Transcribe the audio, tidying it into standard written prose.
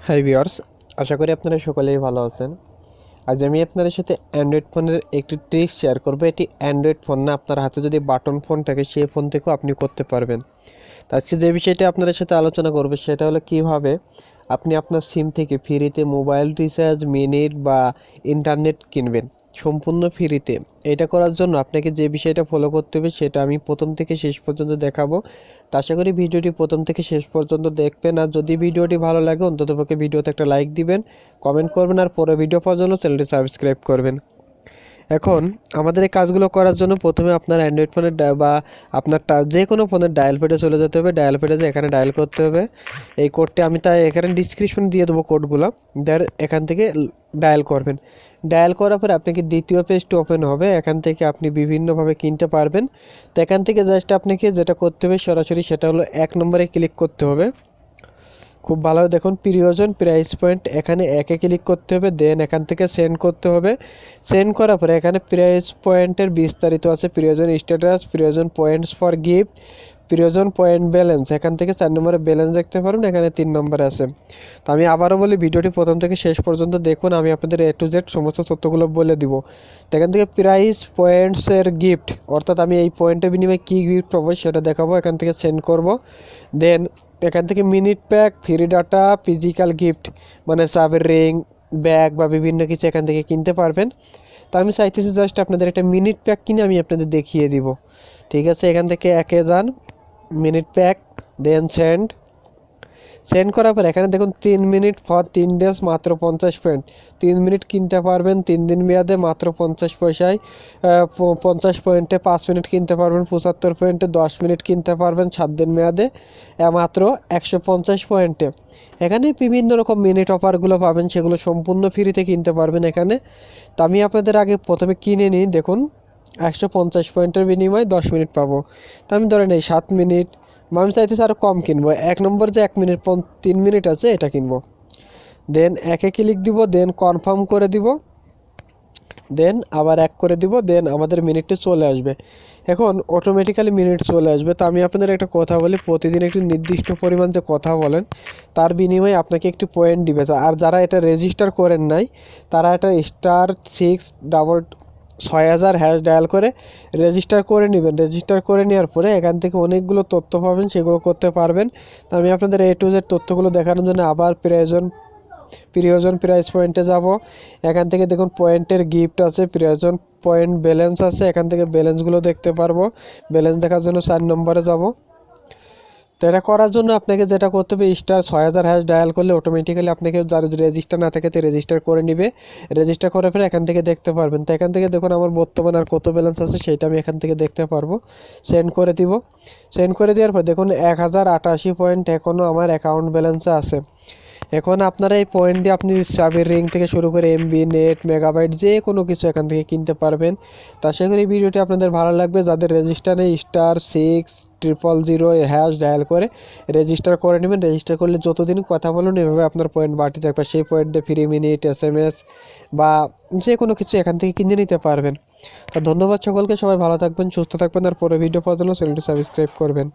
Hi viewers, আশা করি আপনারা সকলেই ভালো আছেন। আজ আমি আপনাদের সাথে অ্যান্ড্রয়েড ফোনের একটি ট্রিক শেয়ার করব। এটি অ্যান্ড্রয়েড ফোন না, আপনার হাতে যদি বাটন ফোন থাকে সেই ফোন থেকেও আপনি করতে পারবেন। তো আজকে যে বিষয়টা আপনাদের সাথে আলোচনা করব সেটা হলো কিভাবে আপনি আপনার সিম থেকে ফ্রিতে মোবাইল রিচার্জ, মিনিট বা ইন্টারনেট কিনবেন সম্পূর্ণ ফ্রিতে। এটা করার জন্য আপনাকে যে বিষয়টা ফলো করতে হবে সেটা আমি প্রথম থেকে শেষ পর্যন্ত দেখাবো। তো আশা করি ভিডিওটি প্রথম থেকে শেষ পর্যন্ত দেখবেন, আর যদি ভিডিওটি ভালো লাগে অন্ততপক্ষে ভিডিওতে একটা লাইক দিবেন, কমেন্ট করবেন, আর পরে ভিডিও পাওয়ার জন্য চ্যানেলটি সাবস্ক্রাইব করবেন। এখন আমাদের এই কাজগুলো করার জন্য প্রথমে আপনার অ্যান্ড্রয়েড ফোনের বা আপনার যে কোনো ফোনের ডায়াল প্যাডে চলে যেতে হবে। ডায়াল প্যাডে যে এখানে ডায়াল করতে হবে, এই কোডটি আমি তাই এখানে ডিসক্রিপশন দিয়ে দেবো কোডগুলো, এখান থেকে ডায়াল করবেন। ডায়াল করার পরে আপনাকে দ্বিতীয় পেজটি ওপেন হবে, এখান থেকে আপনি বিভিন্নভাবে কিনতে পারবেন। তো এখান থেকে জাস্ট আপনাকে যেটা করতে হবে সরাসরি সেটা হলো 1 নম্বরে ক্লিক করতে হবে। খুব ভালোভাবে দেখুন, প্রিয়জন প্রাইস পয়েন্ট, এখানে একে ক্লিক করতে হবে। দেন এখান থেকে সেন্ড করতে হবে। সেন্ড করার পরে এখানে প্রাইস পয়েন্টের বিস্তারিত আছে, প্রিয়জন স্ট্যাটাস, প্রিয়জন পয়েন্টস ফর গিফট, প্রিয়জন পয়েন্ট ব্যালেন্স। এখান থেকে 4 নম্বরে ব্যালেন্স দেখতে পারবেন, এখানে 3 নম্বরে আছে। তো আমি আবারও বলি, ভিডিওটি প্রথম থেকে শেষ পর্যন্ত দেখুন, আমি আপনাদের এ টু জেড সমস্ত তথ্যগুলো বলে দিব। তো এখান থেকে প্রাইস পয়েন্টসের গিফট, অর্থাৎ আমি এই পয়েন্টের বিনিময়ে কী গিফট পাবো সেটা দেখাবো। এখান থেকে সেন্ড করব। দেন এখান থেকে minute pack, free data, physical gift মানে চাবির রিং, ব্যাগ বা বিভিন্ন কিছু এখান থেকে কিনতে পারবেন। তো আমি চাইতেছি জাস্ট আপনাদের একটা মিনিট প্যাক কিনে আমি আপনাদের দেখিয়ে দিব। ঠিক আছে, এখান থেকে একে যান, minute pack, then send. Send করার পর এখানে দেখুন 3 মিনিট ফর 3 ডেজ মাত্র 50 পয়েন্ট। 3 মিনিট কিনতে পারবেন 3 দিন মেয়াদে মাত্র 50 পয়সায়। 50 পয়েন্টে 5 মিনিট কিনতে পারবেন 75 পয়েন্টে। 10 মিনিট কিনতে পারবেন 7 দিন মেয়াদে মাত্র 150 পয়েন্টে। এখানে বিভিন্ন রকম মিনিট অফারগুলো পাবেন, সেগুলো সম্পূর্ণ ফ্রিতে কিনতে পারবেন এখানে। তো আমি আপনাদের আগে প্রথমে কিনে নিই। দেখুন 150 পয়েন্টের বিনিময়ে 10 মিনিট পাবো। তো আমি ধরেন এই 7 মিনিট, আমি চাইতেছি আরও কম কিনবো। 1 নম্বর যে 1 মিনিট 3 মিনিট আছে এটা কিনবো। দেন একে ক্লিক দিব, দেন কনফার্ম করে দিব, দেন আবার 1 করে দিব, দেন আমাদের মিনিটটি চলে আসবে। এখন অটোমেটিক্যালি মিনিট চলে আসবে। তো আমি আপনাদের একটা কথা বলি, প্রতিদিন একটি নির্দিষ্ট পরিমাণ যে কথা বলেন তার বিনিময়ে আপনাকে একটি পয়েন্ট দিবে। আর যারা এটা রেজিস্টার করেন নাই তারা এটা *66000# ডায়াল করে রেজিস্টার করে নেবেন। রেজিস্টার করে নেওয়ার পরে এখান থেকে অনেকগুলো তথ্য পাবেন, সেগুলো করতে পারবেন। তো আমি আপনাদের এ টু জেড তথ্যগুলো দেখানোর জন্য আবার প্রিয়জন প্রাইস পয়েন্টে যাব। এখান থেকে দেখুন পয়েন্টের গিফট আছে, প্রিয়জন পয়েন্ট ব্যালেন্স আছে, এখান থেকে ব্যালেন্সগুলো দেখতে পারবো। ব্যালেন্স দেখার জন্য 4 নম্বরে যাব। তো এটা করার জন্য আপনাকে যেটা করতে হবে, *6000# ডায়াল করলে অটোমেটিক্যালি আপনাকে, যার রেজিস্টার না থাকে তো রেজিস্টার করে নেবে। রেজিস্টার করে ফেলে এখান থেকে দেখতে পারবেন। তো এখান থেকে দেখুন আমার বর্তমানে আর কত ব্যালেন্স আছে সেটা আমি এখান থেকে দেখতে পারবো। সেন্ড করে দিব। সেন্ড করে দেওয়ার পর দেখুন 1088 পয়েন্ট এখনও আমার অ্যাকাউন্ট ব্যালেন্সে আছে। এখন আপনারা এই পয়েন্ট দিয়ে আপনি চাবির রিং থেকে শুরু করে এমবি, নেট, মেগাবাইট যে কোনো কিছু এখান থেকে কিনতে পারবেন। তা আশা করি এই ভিডিওটি আপনাদের ভালো লাগবে। যাদের রেজিস্টার নেই *6000# ডায়াল করে রেজিস্টার করে নেবেন। রেজিস্টার করলে যতদিন কথা বলুন এভাবে আপনার পয়েন্ট বাড়তে থাকবে। সেই পয়েন্টে ফ্রি মিনিট, SMS বা যে কোনো কিছু এখান থেকে কিনে নিতে পারবেন। তো ধন্যবাদ সকলকে, সবাই ভালো থাকবেন, সুস্থ থাকবেন, আর পরে ভিডিও পাওয়ার জন্য চ্যানেলটি সাবস্ক্রাইব করবেন।